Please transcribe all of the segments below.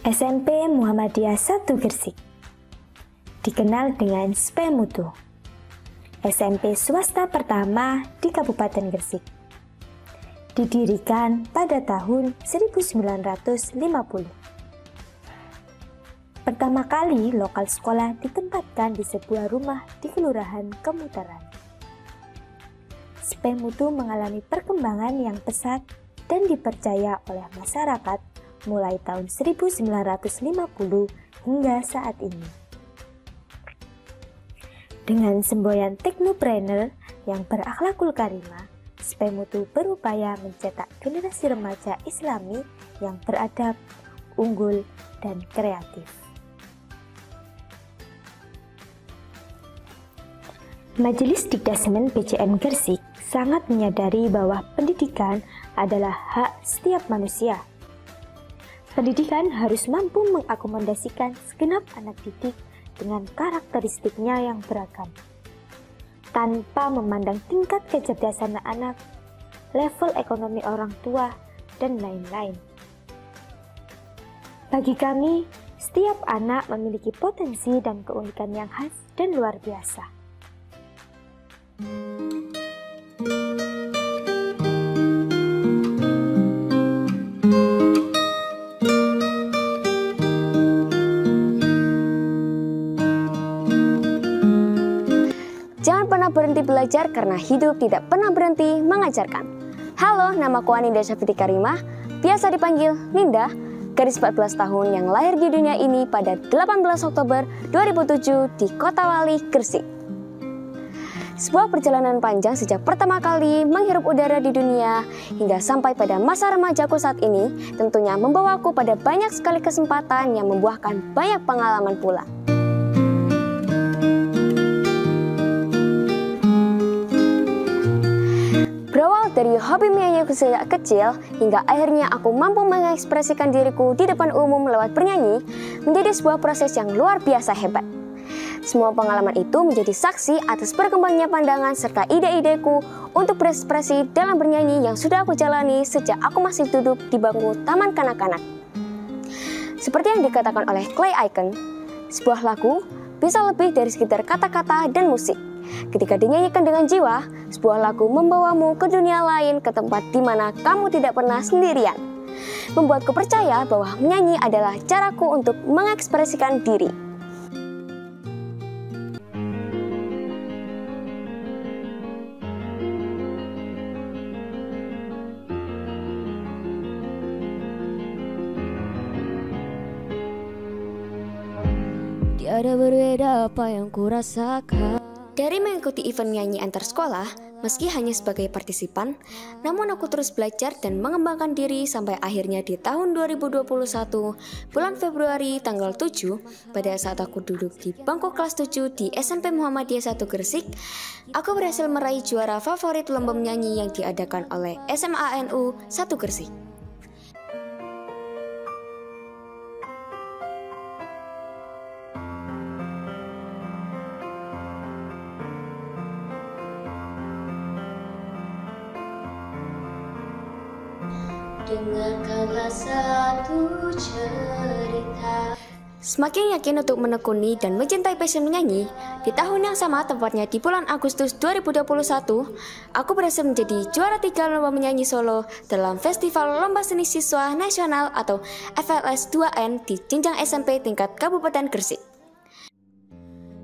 SMP Muhammadiyah 1 Gresik, dikenal dengan SP Mutu, SMP swasta pertama di Kabupaten Gresik. Didirikan pada tahun 1950. Pertama kali lokal sekolah ditempatkan di sebuah rumah di Kelurahan Kemutaran. SP Mutu mengalami perkembangan yang pesat dan dipercaya oleh masyarakat mulai tahun 1950 hingga saat ini. Dengan semboyan teknopreneur yang berakhlakul karimah, SP Mutu berupaya mencetak generasi remaja Islami yang beradab, unggul, dan kreatif. Majelis Dikdasmen PJN Gresik sangat menyadari bahwa pendidikan adalah hak setiap manusia. Pendidikan harus mampu mengakomodasikan segenap anak didik dengan karakteristiknya yang beragam, tanpa memandang tingkat kecerdasan anak, level ekonomi orang tua, dan lain-lain. Bagi kami, setiap anak memiliki potensi dan keunikan yang khas dan luar biasa. Jangan pernah berhenti belajar karena hidup tidak pernah berhenti mengajarkan. Halo, namaku Aninda Syafiti Karimah, biasa dipanggil Ninda, gadis 14 tahun yang lahir di dunia ini pada 18 Oktober 2007 di Kota Wali, Gresik. Sebuah perjalanan panjang sejak pertama kali menghirup udara di dunia hingga sampai pada masa remajaku saat ini tentunya membawaku pada banyak sekali kesempatan yang membuahkan banyak pengalaman pula. Berawal dari hobi menyanyi sejak kecil hingga akhirnya aku mampu mengekspresikan diriku di depan umum lewat bernyanyi menjadi sebuah proses yang luar biasa hebat. Semua pengalaman itu menjadi saksi atas berkembangnya pandangan serta ide-ideku untuk berekspresi dalam bernyanyi yang sudah aku jalani sejak aku masih duduk di bangku taman kanak-kanak. Seperti yang dikatakan oleh Clay Aiken, sebuah lagu bisa lebih dari sekedar kata-kata dan musik. Ketika dinyanyikan dengan jiwa, sebuah lagu membawamu ke dunia lain, ke tempat di mana kamu tidak pernah sendirian. Membuatku percaya bahwa menyanyi adalah caraku untuk mengekspresikan diri. Tiada berbeda apa yang kurasakan. Dari mengikuti event nyanyi antar sekolah, meski hanya sebagai partisipan, namun aku terus belajar dan mengembangkan diri sampai akhirnya di tahun 2021, bulan Februari tanggal 7, pada saat aku duduk di bangku kelas 7 di SMP Muhammadiyah 1 Gresik, aku berhasil meraih juara favorit lomba menyanyi yang diadakan oleh SMANU 1 Gresik. Dengarkanlah satu cerita. Semakin yakin untuk menekuni dan mencintai passion menyanyi, di tahun yang sama tepatnya di bulan Agustus 2021, aku berhasil menjadi juara 3 lomba menyanyi solo dalam Festival Lomba Seni Siswa Nasional atau FLS 2N di jenjang SMP tingkat Kabupaten Gresik.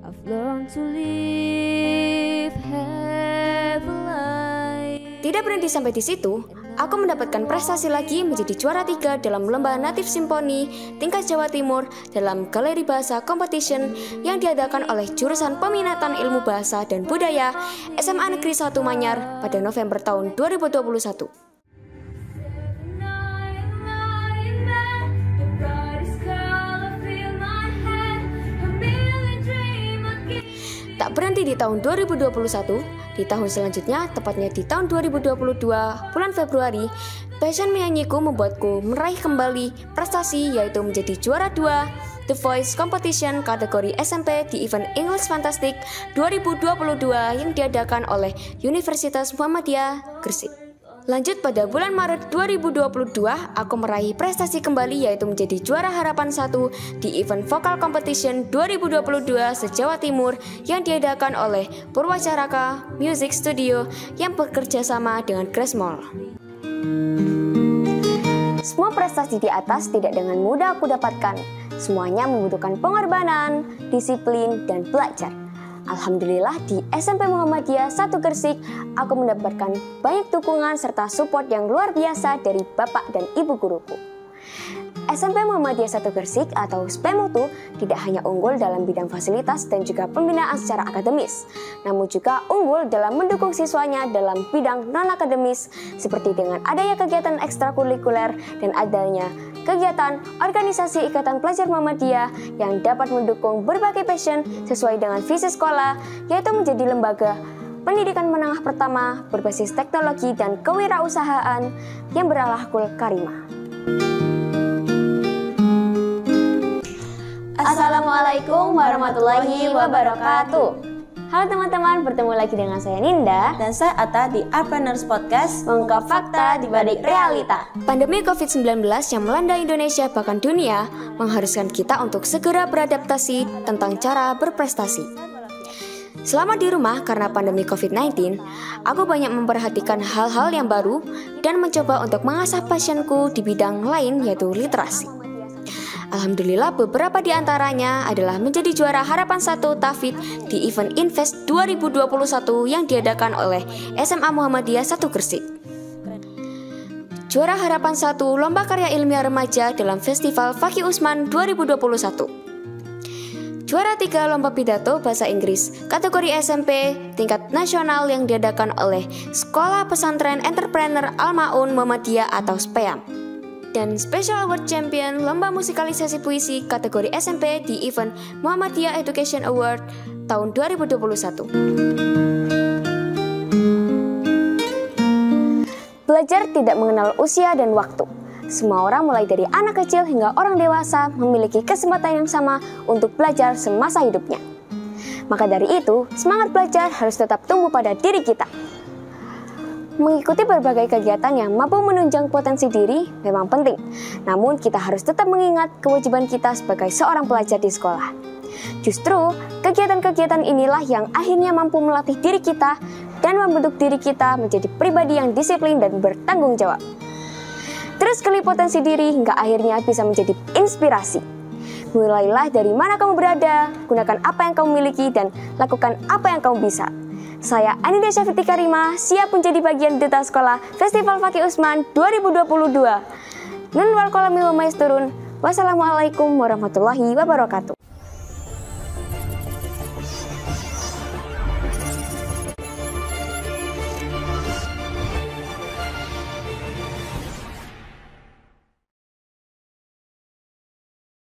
I've learned to live, have a life. Tidak berhenti sampai di situ, aku mendapatkan prestasi lagi menjadi juara 3 dalam lomba Natif Simponi tingkat Jawa Timur dalam Galeri Bahasa Competition yang diadakan oleh jurusan Peminatan Ilmu Bahasa dan Budaya SMA Negeri 1 Manyar pada November tahun 2021. Tak berhenti di tahun 2021, di tahun selanjutnya, tepatnya di tahun 2022, bulan Februari, passion menyanyiku membuatku meraih kembali prestasi yaitu menjadi juara 2 The Voice Competition kategori SMP di event English Fantastic 2022 yang diadakan oleh Universitas Muhammadiyah Gresik. Lanjut pada bulan Maret 2022, aku meraih prestasi kembali yaitu menjadi juara harapan 1 di event Vokal Competition 2022 se-Jawa Timur yang diadakan oleh Purwacaraka Music Studio yang bekerja sama dengan Grace Mall. Semua prestasi di atas tidak dengan mudah aku dapatkan. Semuanya membutuhkan pengorbanan, disiplin, dan belajar. Alhamdulillah di SMP Muhammadiyah 1 Gresik, aku mendapatkan banyak dukungan serta support yang luar biasa dari bapak dan ibu guruku. SMP Muhammadiyah 1 Gresik atau SPMUTU tidak hanya unggul dalam bidang fasilitas dan juga pembinaan secara akademis, namun juga unggul dalam mendukung siswanya dalam bidang non-akademis seperti dengan adanya kegiatan ekstrakurikuler dan adanya kegiatan organisasi Ikatan Pelajar Muhammadiyah yang dapat mendukung berbagai passion sesuai dengan visi sekolah, yaitu menjadi lembaga pendidikan menengah pertama berbasis teknologi dan kewirausahaan yang berakhlakul karimah. Assalamualaikum warahmatullahi wabarakatuh. Halo teman-teman, bertemu lagi dengan saya Ninda dan saya Atta di Artpreneurs Podcast, mengungkap fakta di balik realita. Pandemi COVID-19 yang melanda Indonesia bahkan dunia mengharuskan kita untuk segera beradaptasi tentang cara berprestasi. Selama di rumah karena pandemi COVID-19, aku banyak memperhatikan hal-hal yang baru dan mencoba untuk mengasah passionku di bidang lain yaitu literasi. Alhamdulillah beberapa di antaranya adalah menjadi juara harapan 1 Tafid di event Invest 2021 yang diadakan oleh SMA Muhammadiyah 1 Gresik. Juara harapan 1 Lomba Karya Ilmiah Remaja dalam Festival Fakih Usman 2021. Juara 3 Lomba Pidato Bahasa Inggris kategori SMP tingkat nasional yang diadakan oleh Sekolah Pesantren Entrepreneur Al-Ma'un Muhammadiyah atau SPEAM. Dan Special Award Champion Lomba Musikalisasi Puisi kategori SMP di event Muhammadiyah Education Award tahun 2021. Belajar tidak mengenal usia dan waktu. Semua orang mulai dari anak kecil hingga orang dewasa memiliki kesempatan yang sama untuk belajar semasa hidupnya. Maka dari itu, semangat belajar harus tetap tumbuh pada diri kita. Mengikuti berbagai kegiatan yang mampu menunjang potensi diri memang penting. Namun kita harus tetap mengingat kewajiban kita sebagai seorang pelajar di sekolah. Justru, kegiatan-kegiatan inilah yang akhirnya mampu melatih diri kita dan membentuk diri kita menjadi pribadi yang disiplin dan bertanggung jawab. Terus gali potensi diri hingga akhirnya bisa menjadi inspirasi. Mulailah dari mana kamu berada, gunakan apa yang kamu miliki dan lakukan apa yang kamu bisa. Saya Anida Syafiti Karimah, siap menjadi bagian duta sekolah Festival Fakih Usman 2022. Nun wal qalami wa maisturun. Wassalamualaikum warahmatullahi wabarakatuh.